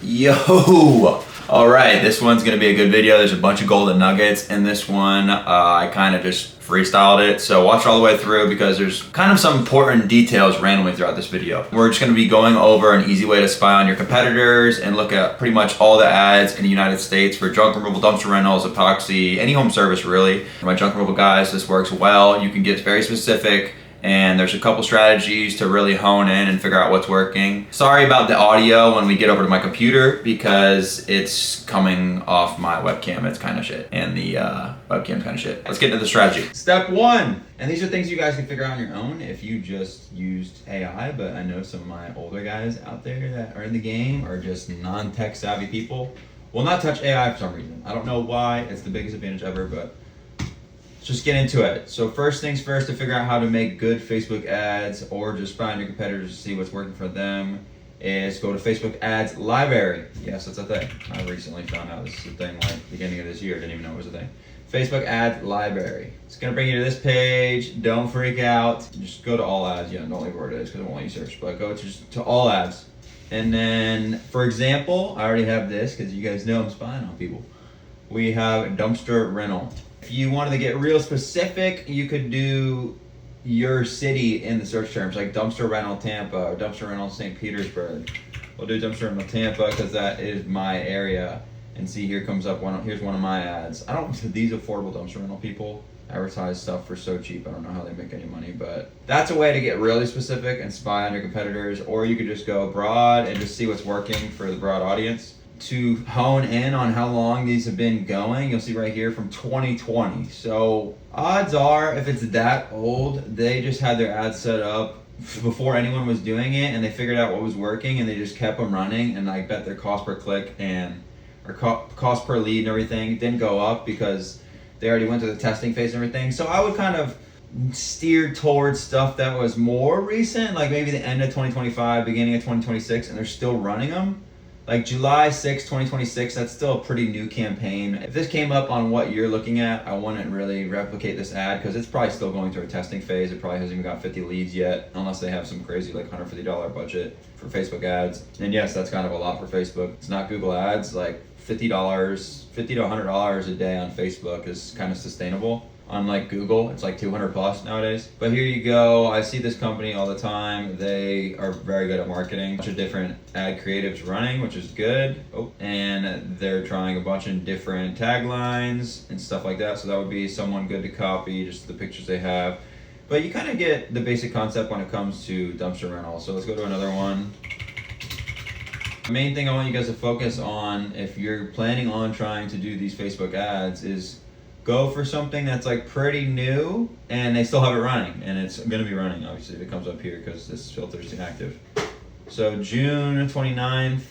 Yo! Alright, this one's gonna be a good video. There's a bunch of golden nuggets in this one. I kind of just freestyled it, so watch all the way through because there's kind of some important details randomly throughout this video. We're just gonna be going over an easy way to spy on your competitors and look at pretty much all the ads in the United States for junk removal, dumpster rentals, epoxy, any home service really. For my junk removal guys, this works well. You can get very specific, and there's a couple strategies to really hone in and figure out what's working. Sorry about the audio when we get over to my computer because it's coming off my webcam. It's kind of shit, and the webcam's kind of shit. Let's get into the strategy. Step one, and these are things you guys can figure out on your own if you just used AI, but I know some of my older guys out there that are in the game are just non-tech savvy people. Will not touch AI for some reason. I don't know why. It's the biggest advantage ever, but just get into it. So first things first, to figure out how to make good Facebook ads or just find your competitors to see what's working for them is go to Facebook ads library. Yes, that's a thing. I recently found out this is a thing like beginning of this year. Didn't even know it was a thing. Facebook ads library. It's gonna bring you to this page. Don't freak out. Just go to all ads. Yeah, don't leave where it is because it won't let you search, but go to all ads. And then, for example, I already have this because you guys know I'm spying on people. We have dumpster rental. If you wanted to get real specific, you could do your city in the search terms, like dumpster rental Tampa or dumpster rental St. Petersburg. We'll do dumpster rental Tampa because that is my area. And see, here comes up here's one of my ads. I don't, these affordable dumpster rental people advertise stuff for so cheap. I don't know how they make any money, but that's a way to get really specific and spy on your competitors. Or you could just go broad and just see what's working for the broad audience. To hone in on how long these have been going, you'll see right here from 2020. So odds are, if it's that old, they just had their ads set up before anyone was doing it, and they figured out what was working, and they just kept them running. And I bet their cost per click or cost per lead and everything didn't go up because they already went through the testing phase and everything. So I would kind of steer towards stuff that was more recent, like maybe the end of 2025, beginning of 2026, and they're still running them. Like July 6, 2026, that's still a pretty new campaign. If this came up on what you're looking at, I wouldn't really replicate this ad because it's probably still going through a testing phase. It probably hasn't even got 50 leads yet, unless they have some crazy like $150 budget for Facebook ads. And yes, that's kind of a lot for Facebook. It's not Google ads. Like $50 to $100 a day on Facebook is kind of sustainable. Unlike Google, it's like 200 plus nowadays. But here you go. I see this company all the time. They are very good at marketing. A bunch of different ad creatives running, which is good. And they're trying a bunch of different taglines and stuff like that. So that would be someone good to copy, just the pictures they have. But you kind of get the basic concept when it comes to dumpster rental. So let's go to another one. The main thing I want you guys to focus on if you're planning on trying to do these Facebook ads is go for something that's like pretty new and they still have it running, and it's going to be running obviously if it comes up here because this filter is inactive. So June 29th,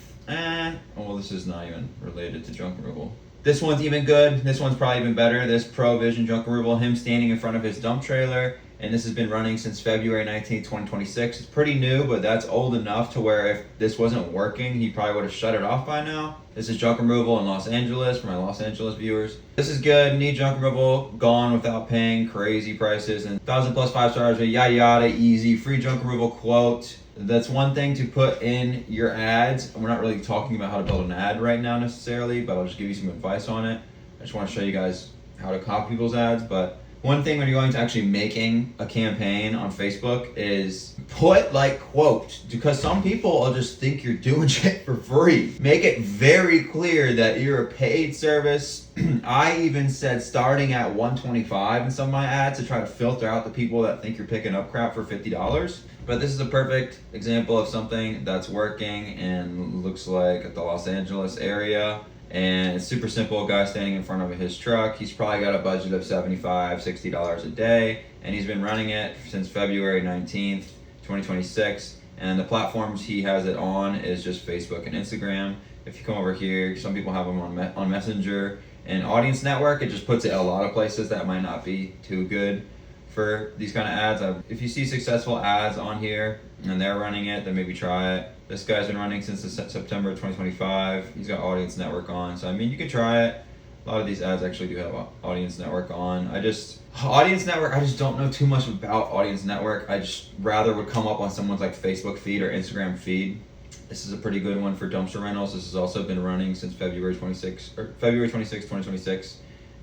well, this is not even related to junk removal. This one's even good. This one's probably even better. This Pro Vision junk removal, him standing in front of his dump trailer, and this has been running since February 19th, 2026. It's pretty new, but that's old enough to where if this wasn't working, he probably would have shut it off by now. This is junk removal in Los Angeles for my Los Angeles viewers. This is good. Need junk removal, gone without paying crazy prices, and 1,000 plus 5 stars, yada yada, easy, free junk removal quote. That's one thing to put in your ads. We're not really talking about how to build an ad right now necessarily, but I'll just give you some advice on it. I just want to show you guys how to copy people's ads. But one thing when you're going to actually making a campaign on Facebook is put like quote, because some people will just think you're doing shit for free. Make it very clear that you're a paid service. I even said starting at $125 in some of my ads to try to filter out the people that think you're picking up crap for $50. But this is a perfect example of something that's working and looks like at the Los Angeles area. And it's super simple. Guy standing in front of his truck. He's probably got a budget of $75, $60 a day. And he's been running it since February 19th, 2026. And the platforms he has it on is just Facebook and Instagram. If you come over here, some people have them on Messenger. And Audience Network, it just puts it a lot of places that might not be too good for these kind of ads. If you see successful ads on here and they're running it, then maybe try it. This guy's been running since September 2025. He's got Audience Network on. So I mean, you could try it. A lot of these ads actually do have Audience Network on. Audience Network, I just don't know too much about Audience Network. I just rather would come up on someone's like Facebook feed or Instagram feed. This is a pretty good one for dumpster rentals. This has also been running since February 26, 2026.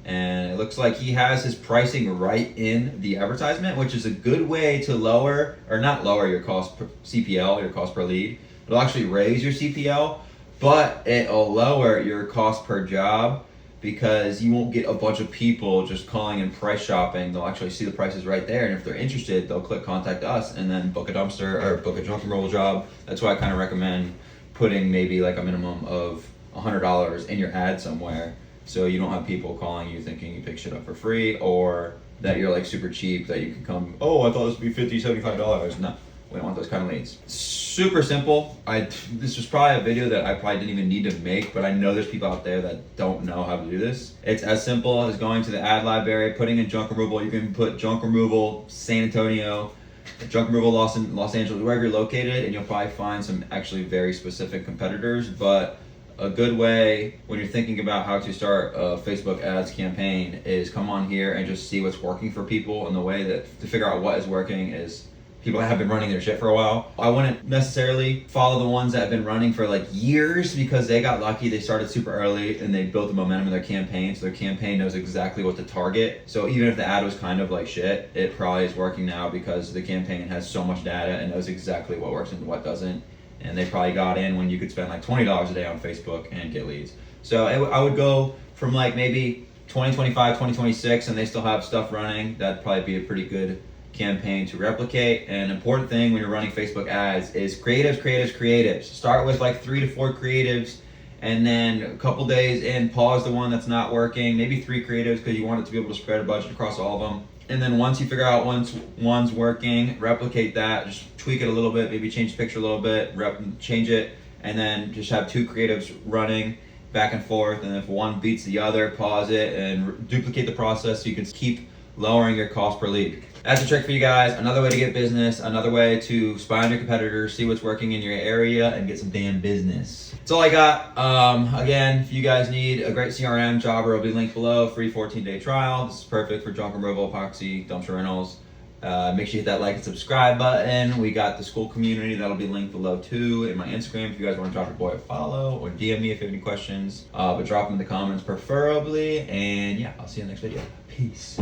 And it looks like he has his pricing right in the advertisement, which is a good way to lower, or not lower your cost per CPL, your cost per lead. It'll actually raise your CPL, but it'll lower your cost per job because you won't get a bunch of people just calling and price shopping. They'll actually see the prices right there, and if they're interested, they'll click contact us and then book a dumpster or book a junk removal job. That's why I kind of recommend putting maybe like a minimum of $100 in your ad somewhere, so you don't have people calling you thinking you pick shit up for free, or that you're like super cheap, that you can come, oh, I thought this would be $50, $75. No, we don't want those kind of leads. Super simple. This was probably a video that I probably didn't even need to make, but I know there's people out there that don't know how to do this. It's as simple as going to the ad library, putting in junk removal. You can put junk removal San Antonio, junk removal Los Angeles, wherever you're located, and you'll probably find some actually very specific competitors. But a good way when you're thinking about how to start a Facebook ads campaign is come on here and just see what's working for people. And the way that to figure out what is working is people that have been running their shit for a while. I wouldn't necessarily follow the ones that have been running for like years, because they got lucky. They started super early and they built the momentum in their campaign. So their campaign knows exactly what to target. So even if the ad was kind of like shit, it probably is working now because the campaign has so much data and knows exactly what works and what doesn't. And they probably got in when you could spend like $20 a day on Facebook and get leads. So I would go from like maybe 2025, 2026, and they still have stuff running. That'd probably be a pretty good campaign to replicate. And an important thing when you're running Facebook ads is creatives. Start with like 3 to 4 creatives, and then a couple days in, pause the one that's not working, maybe 3 creatives, because you want it to be able to spread a budget across all of them. And then once you figure out one's working, replicate that, just tweak it a little bit, maybe change the picture a little bit, change it, and then just have 2 creatives running back and forth. And if one beats the other, pause it and duplicate the process so you can keep lowering your cost per lead. That's a trick for you guys. Another way to get business, another way to spy on your competitors, see what's working in your area, and get some damn business. That's all I got. Again, if you guys need a great CRM, Jobber will be linked below. Free 14-day trial. This is perfect for junk removal, epoxy, dumpster rentals. Make sure you hit that like and subscribe button. We got the school community that'll be linked below too in my Instagram if you guys want to drop your boy a follow, or DM me if you have any questions. But drop them in the comments preferably. And yeah, I'll see you in the next video. Peace.